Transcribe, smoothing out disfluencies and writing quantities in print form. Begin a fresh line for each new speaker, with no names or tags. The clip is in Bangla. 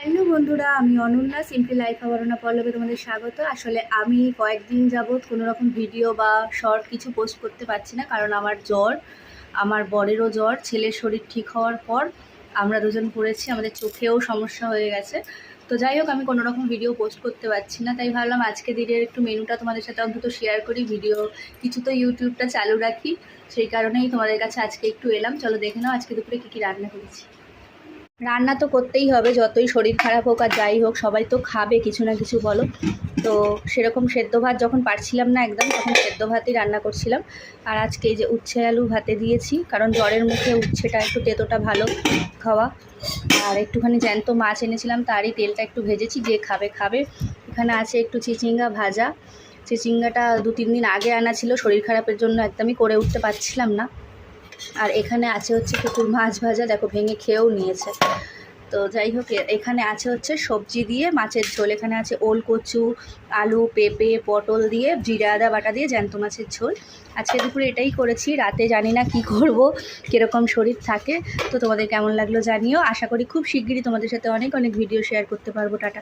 হ্যালো বন্ধুরা, আমি অনন্যা সিম্পলি লাইফ অবরণা পল্লবে তোমাদের স্বাগত। আসলে আমি কয়েকদিন যাবৎ কোনো রকম ভিডিও বা শর্ট কিছু পোস্ট করতে পারছি না, কারণ আমার জ্বর, আমার বরেরও জ্বর। ছেলের শরীর ঠিক হওয়ার পর আমরা দুজন পড়েছি, আমাদের চোখেও সমস্যা হয়ে গেছে। তো যাই হোক, আমি কোনো রকম ভিডিও পোস্ট করতে পারছি না, তাই ভাবলাম আজকে দিনের একটু মেনুটা তোমাদের সাথে অন্তত শেয়ার করি। ভিডিও কিছু তো ইউটিউবটা চালু রাখি, সেই কারণেই তোমাদের কাছে আজকে একটু এলাম। চলো দেখে নাও আজকে দুপুরে কী কী রান্না করেছি। রান্না তো করতেই হবে, যতই শরীর খারাপ হোক আর যাই হোক, সবাই তো খাবে কিছু না কিছু, বলো। তো সেরকম সেদ্ধ ভাত যখন পারছিলাম না একদম, তখন সেদ্ধ ভাতই রান্না করছিলাম। আর আজকে এই যে উচ্ছে আলু ভাতে দিয়েছি, কারণ জ্বরের মুখে উচ্ছেটা একটু তেতোটা ভালো খাওয়া। আর একটুখানি জ্যান্ত মাছ এনেছিলাম, তারই তেলটা একটু ভেজেছি, যে খাবে খাবে। এখানে আছে একটু চিচিঙ্গা ভাজা। চিচিঙ্গাটা 2-3 দিন আগে আনা ছিল, শরীর খারাপের জন্য একদমই করে উঠতে পারছিলাম না। আর এখানে আছে হচ্ছে পুকুর মাছ ভাজা, দেখো ভেঙে খেয়েও নিয়েছে। তো যাই হোক, এখানে আছে হচ্ছে সবজি দিয়ে মাছের ঝোল। এখানে আছে ওল কচু, আলু, পেঁপে, পটল দিয়ে জিরা আদা বাটা দিয়ে জ্যান্ত মাছের ঝোল। আজকে দুপুরে এটাই করেছি। রাতে জানি না কি করব, কীরকম শরীর থাকে। তো তোমাদের কেমন লাগলো জানিও। আশা করি খুব শিগগিরই তোমাদের সাথে অনেক অনেক ভিডিও শেয়ার করতে পারবো। টাটা।